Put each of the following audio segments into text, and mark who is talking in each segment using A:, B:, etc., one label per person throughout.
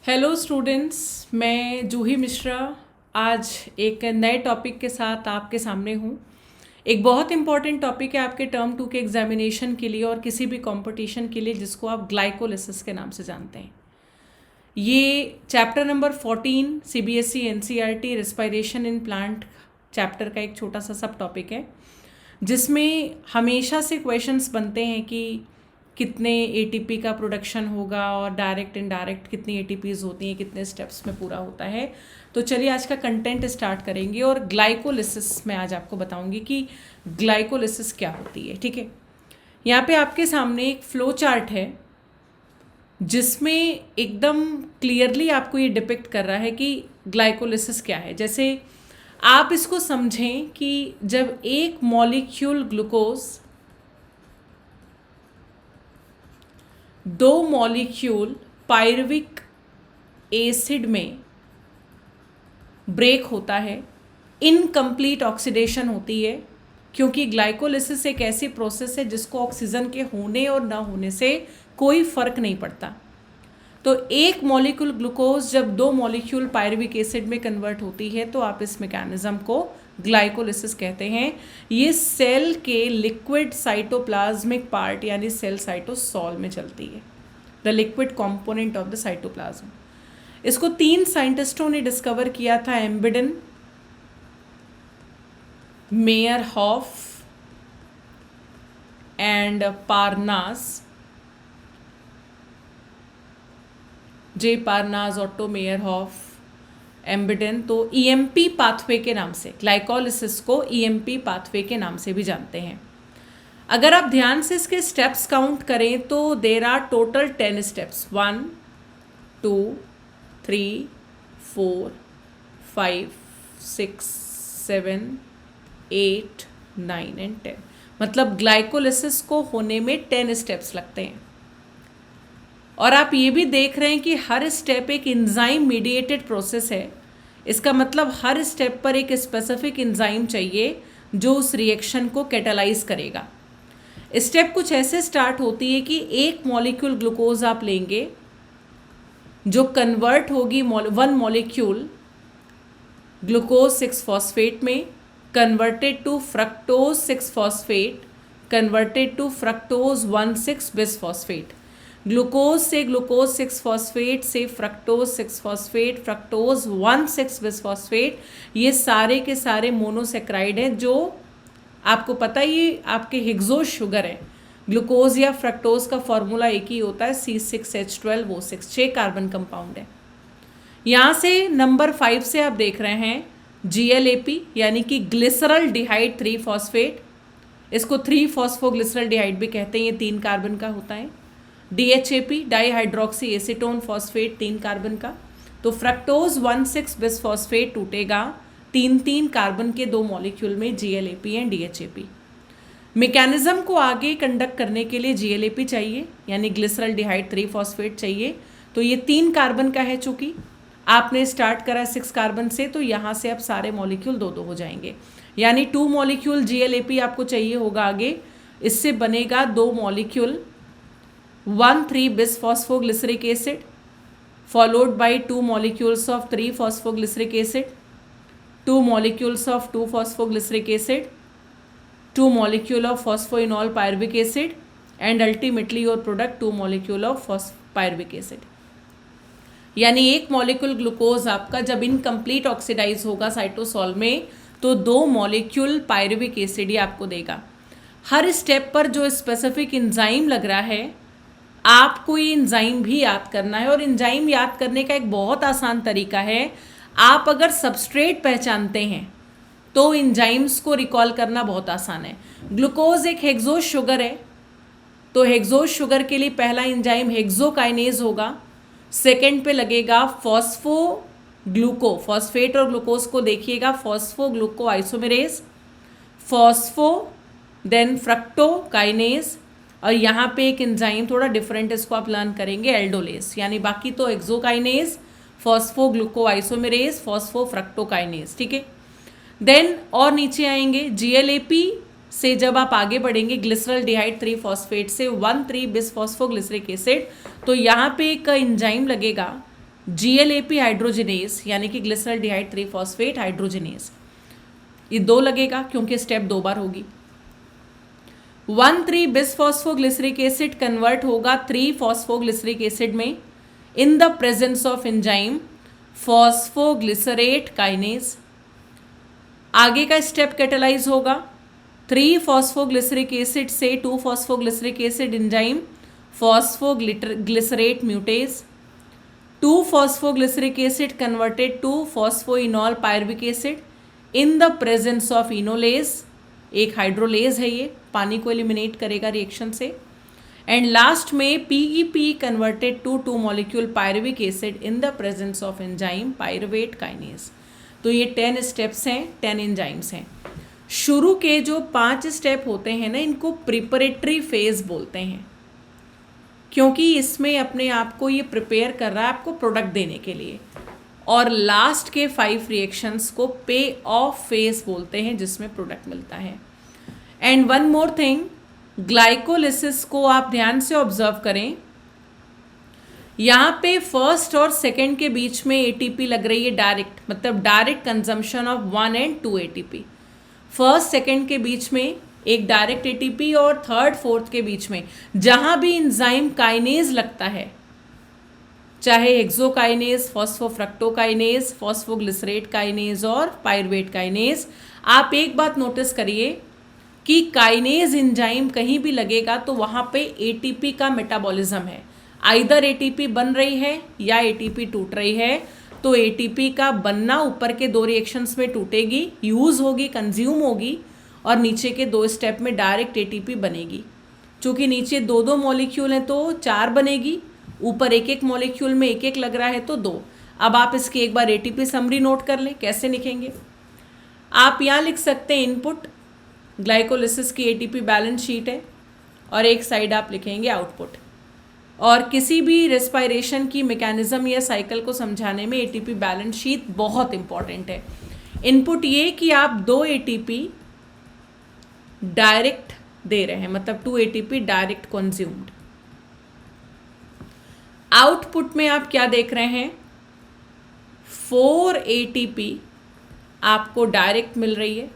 A: Hello students, मैं जूही मिश्रा आज एक नए टॉपिक के साथ आपके सामने हूँ। एक बहुत इम्पॉर्टेंट टॉपिक है आपके टर्म 2 के एग्जामिनेशन के लिए और किसी भी कंपटीशन के लिए, जिसको आप ग्लाइकोलिसिस के नाम से जानते हैं। ये chapter number 14 CBSE NCERT respiration in plant chapter का एक छोटा सा सब टॉपिक है, जिसमें हमेशा से क्वेश्चंस बनते हैं कि कितने एटीपी का प्रोडक्शन होगा और डायरेक्ट इनडायरेक्ट कितनी एटीपीज होती हैं, कितने स्टेप्स में पूरा होता है। तो चलिए आज का कंटेंट स्टार्ट करेंगे और ग्लाइकोलिसिस में आज आपको बताऊंगी कि ग्लाइकोलिसिस क्या होती है। ठीक है, यहाँ पे आपके सामने एक फ्लो चार्ट है जिसमें एकदम क्लियरली आपको ये डिपिक्ट कर रहा है कि ग्लाइकोलिसिस क्या है। जैसे आप इसको समझें कि जब एक मॉलिक्यूल ग्लूकोज दो मॉलिक्यूल पायरुविक एसिड में ब्रेक होता है, इनकम्प्लीट ऑक्सीडेशन होती है, क्योंकि ग्लाइकोलिसिस एक ऐसी प्रोसेस है जिसको ऑक्सीजन के होने और ना होने से कोई फर्क नहीं पड़ता। तो एक मॉलिक्यूल ग्लूकोज जब दो मॉलिक्यूल पायरुविक एसिड में कन्वर्ट होती है तो आप इस मैकेनिज्म को ग्लाइकोलिसिस कहते हैं। ये सेल के लिक्विड साइटोप्लाज्मिक पार्ट यानी सेल साइटोसॉल में चलती है, the liquid component of the cytoplasm. इसको 3 साइंटिस्टों ने डिस्कवर किया था, एम्बिडन, मेयरहॉफ एंड पारनास। J पारनास, auto मेयरहॉफ, एम्बिडन। तो ईएमपी पाथवे के नाम से, ग्लाइकोलिसिस को ईएमपी पाथवे के नाम से भी जानते हैं। अगर आप ध्यान से इसके स्टेप्स काउंट करें तो there are total 10 steps, 1 2 3 4 5 6 7 8 9 and 10। मतलब ग्लाइकोलिसिस को होने में 10 स्टेप्स लगते हैं। और आप ये भी देख रहे हैं कि हर स्टेप एक एंजाइम मीडिएटेड प्रोसेस है। इसका मतलब हर स्टेप पर एक स्पेसिफिक एंजाइम चाहिए जो उस रिएक्शन को कैटालाइज करेगा। स्टेप कुछ ऐसे स्टार्ट होती है कि एक मॉलिक्यूल ग्लूकोज आप लेंगे जो कन्वर्ट होगी वन मॉलिक्यूल ग्लूकोज 6 फॉस्फेट में, converted to fructose 6 phosphate, converted to fructose 1,6 bisphosphate. Glucose से ग्लूकोज 6 फॉस्फेट से फ्रक्टोज 6 फॉस्फेट, फ्रक्टोज 1,6 बिसफॉस्फेट, ये सारे के सारे मोनोसेक्राइड हैं जो आपको पता ही आपके हेक्सोज शुगर है। ग्लूकोज या फ्रक्टोज का फॉर्मूला एक ही होता है, C6H12O6, 6 कार्बन कंपाउंड है। यहाँ से नंबर 5 से आप देख रहे हैं GLAP यानी कि ग्लिसरल डिहाइड 3 फॉस्फेट। इसको 3 फॉस्फोग्लिसरल डिहाइड भी कहते हैं, ये 3 कार्बन का होता है। DHAP dihydroxy acetone phosphate 3 carbon का। तो फ्रक्टोज 1,6 बिसफॉस्फेट टूटेगा 3 कार्बन के 2 मॉलिक्यूल में, GLAP एंड DHAP। मैकेनिज्म को आगे कंडक्ट करने के लिए GLAP चाहिए यानी ग्लिसरल डिहाइड 3 फॉस्फेट चाहिए। तो ये 3 कार्बन का है, चूंकि आपने स्टार्ट करा 6 कार्बन से, तो यहाँ से अब सारे मॉलिक्यूल 2 हो जाएंगे, यानी 2 मॉलिक्यूल GLAP आपको चाहिए होगा आगे। इससे बनेगा 2 molecule 1,3 बिसफॉस्फोग्लिसरिक acid followed by 2 molecules of 3 phosphoglyceric acid, 2 molecules of 2 phosphoglyceric acid, 2 molecule of phosphoenol pyruvic acid and ultimately your product 2 molecule of pyruvic acid। यानी एक मॉलिक्यूल ग्लूकोज आपका जब इनकम्प्लीट ऑक्सीडाइज होगा साइटोसॉल में तो 2 मॉलिक्यूल पायरुविक एसिड ही आपको देगा। हर step पर जो स्पेसिफिक एंजाइम लग रहा है आपको ये एंजाइम भी याद करना है। और एंजाइम याद करने का एक बहुत आसान तरीका है, आप अगर सबस्ट्रेट पहचानते हैं तो एंजाइम्स को रिकॉल करना बहुत आसान है। ग्लूकोज एक हेक्सोज शुगर है, तो हेक्सोज शुगर के लिए पहला एंजाइम हेक्सोकाइनेज होगा। सेकेंड पे लगेगा फॉस्फोग्लूको, फॉस्फेट और ग्लूकोज को देखिएगा, फॉस्फोग्लूको आइसोमेरेज, फॉस्फो देन फ्रक्टोकाइनेज, और यहाँ पे एक एंजाइम थोड़ा डिफरेंट, इसको आप लर्न करेंगे, एल्डोलेस। यानी बाकी तो एक्सोकाइनेज, फॉस्फोग्लूको आइसोमेरेज, फॉस्फोफ्रक्टोकाइनेज। ठीक है, देन और नीचे आएंगे GLAP से जब आप आगे बढ़ेंगे ग्लिसरल डिहाइड 3 फॉस्फेट से 1,3 बिसफॉस्फोग्लिसरिक एसिड, तो यहाँ पे एक एंजाइम लगेगा GLAP हाइड्रोजिनेज यानी कि ग्लिसरॉल्डिहाइड 3-फॉस्फेट हाइड्रोजिनेज, ये 2 लगेगा क्योंकि स्टेप 2 बार होगी। 1,3-बिसफॉस्फोग्लिसरिक एसिड कन्वर्ट होगा 3-फॉस्फोग्लिसरिक एसिड में in the presence of enzyme phosphoglycerate kinase. आगे का स्टेप कैटेलाइज होगा 3-फॉस्फोग्लिसरिक एसिड से 2-फॉस्फोग्लिसरिक एसिड एंजाइम फॉस्फोग्लिसरेट म्यूटेज। 2-फॉस्फोग्लिसरिक acid converted to phosphoenol pyruvic acid in the presence of enolase, एक हाइड्रोलेज है ये, पानी को एलिमिनेट करेगा रिएक्शन से। एंड लास्ट में PEP converted to 2 molecule pyruvic acid in the presence of enzyme pyruvate kinase. तो ये 10 स्टेप्स हैं, 10 एंजाइम्स हैं। शुरू के जो 5 स्टेप होते हैं ना, इनको प्रिपरेटरी फेज बोलते हैं, क्योंकि इसमें अपने आप को ये प्रिपेयर कर रहा है आपको प्रोडक्ट देने के लिए। और लास्ट के 5 रिएक्शंस को पे ऑफ फेज बोलते हैं, जिसमें प्रोडक्ट मिलता है। And one more thing, glycolysis को आप ध्यान से ऑब्जर्व करें, यहाँ पे फर्स्ट और सेकंड के बीच में ATP लग रही है डायरेक्ट, मतलब direct consumption of 1 and 2 ATP। First second के बीच में एक डायरेक्ट ATP और थर्ड फोर्थ के बीच में जहाँ भी एंजाइम काइनेज लगता है, चाहे एक्सोकाइनेज, फॉस्फोफ्रक्टोकाइनेज, फॉस्फोग्लिसरेट काइनेज और पायरुवेट काइनेज, आप एक बात नोटिस करिए कि काइनेज एंजाइम कहीं भी लगेगा तो वहाँ पे ATP का मेटाबॉलिज्म है, आइदर ATP बन रही है या ATP टूट रही है। तो ATP का बनना ऊपर के 2 रिएक्शंस में टूटेगी, यूज़ होगी, कंज्यूम होगी, और नीचे के 2 स्टेप में डायरेक्ट ATP बनेगी। चूँकि नीचे 2-2 मॉलिक्यूल हैं तो 4 बनेगी, ऊपर 1-1 मॉलिक्यूल में 1-1 लग रहा है तो 2। अब आप इसकी एक बार ATP समरी नोट कर लें, कैसे लिखेंगे। आप यहाँ लिख सकते हैं इनपुट, ग्लाइकोलिसिस की ATP बैलेंस शीट है, और एक साइड आप लिखेंगे आउटपुट। और किसी भी रेस्पायरेशन की मैकेनिज्म या साइकिल को समझाने में ATP बैलेंस शीट बहुत इंपॉर्टेंट है। इनपुट ये कि आप 2 ATP डायरेक्ट दे रहे हैं, मतलब 2 ATP डायरेक्ट कंज्यूम्ड। आउटपुट में आप क्या देख रहे हैं, 4 ATP आपको डायरेक्ट मिल रही है,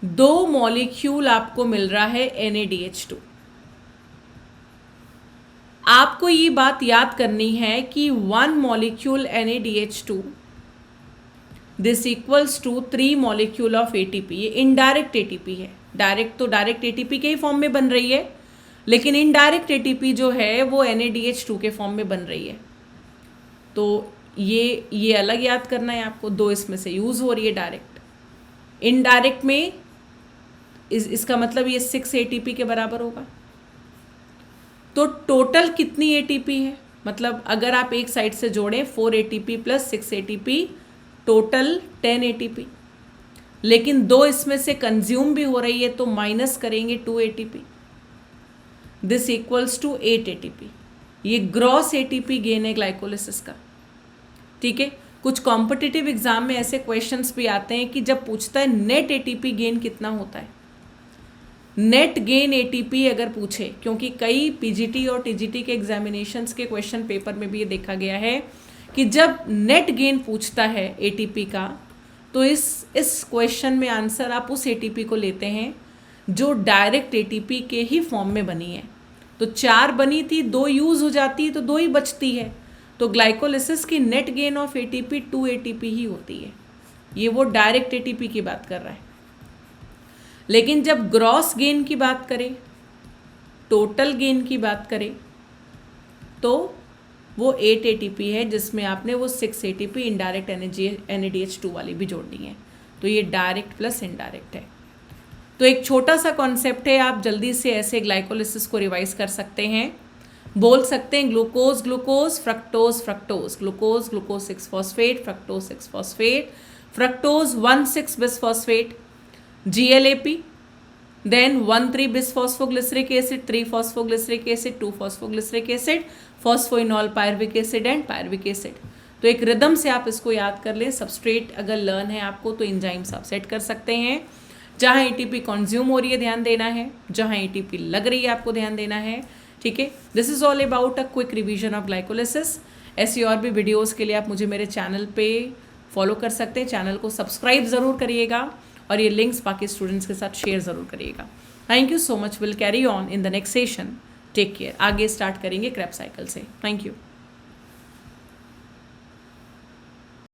A: 2 मॉलिक्यूल आपको मिल रहा है NaDH2। आपको ये बात याद करनी है कि 1 molecule NaDH2 this equals to 3 molecule of ATP। ये इनडायरेक्ट ATP है, डायरेक्ट तो डायरेक्ट ATP के ही फॉर्म में बन रही है, लेकिन इनडायरेक्ट ATP जो है वो NaDH2 के फॉर्म में बन रही है। तो ये अलग याद करना है आपको, 2 इसमें से यूज़ हो रही है डायरेक्ट। इनडायरेक्ट में इसका मतलब ये 6 ATP के बराबर होगा। तो टोटल कितनी ATP है, मतलब अगर आप एक साइड से जोड़ें 4 ATP plus 6 ATP, total 10 ATP, लेकिन 2 इसमें से कंज्यूम भी हो रही है तो माइनस करेंगे 2 ATP, this equals to 8 ATP। ये ग्रॉस ATP गेन है ग्लाइकोलिसिस का, ठीक है। कुछ कॉम्पिटिटिव एग्जाम में ऐसे क्वेश्चंस भी आते हैं कि जब पूछता है नेट ATP गेन कितना होता है, नेट गेन ATP अगर पूछे, क्योंकि कई PGT और TGT के एग्जामिनेशंस के क्वेश्चन पेपर में भी ये देखा गया है कि जब नेट गेन पूछता है ATP का, तो इस क्वेश्चन में आंसर आप उस ATP को लेते हैं जो डायरेक्ट ATP के ही फॉर्म में बनी है। तो 4 बनी थी, 2 यूज़ हो जाती है तो 2 ही बचती है। तो ग्लाइकोलिसिस की net gain of ATP 2 ATP ही होती है। ये वो डायरेक्ट ATP की बात कर रहा है। लेकिन जब ग्रॉस गेन की बात करें, टोटल गेन की बात करें, तो वो 8 ATP है, जिसमें आपने वो 6 ATP इनडायरेक्ट NaDH2 वाली भी जोड़नी है। तो ये डायरेक्ट प्लस इनडायरेक्ट है। तो एक छोटा सा कॉन्सेप्ट है, आप जल्दी से ऐसे ग्लाइकोलिसिस को रिवाइज कर सकते हैं। बोल सकते हैं glucose glucose, fructose fructose, glucose glucose 6 phosphate, fructose 6 phosphate, fructose 1,6 bisphosphate, GLAP, then 1,3-bisphosphoglyceric acid, 3-phosphoglyceric acid, 2-phosphoglyceric acid, phosphonol pyruvic acid and pyruvic acid। तो एक रिदम से आप इसको याद कर लें। सबस्ट्रेट अगर लर्न है आपको तो एंजाइम्स आप सेट कर सकते हैं। जहाँ ATP कंज्यूम हो रही है ध्यान देना है, जहाँ ATP लग रही है आपको ध्यान देना है, ठीक है। This is all about a quick revision of glycolysis ऐसी और भी वीडियोस के लिए आप मुझे मेरे चैनल पे फॉलो कर सकते हैं। चैनल को सब्सक्राइब ज़रूर करिएगा और ये लिंक्स बाकी स्टूडेंट्स के साथ शेयर ज़रूर करिएगा। Thank you so much. Will carry on in the next session. Take care. आगे स्टार्ट करेंगे क्रैप साइकिल से। Thank you.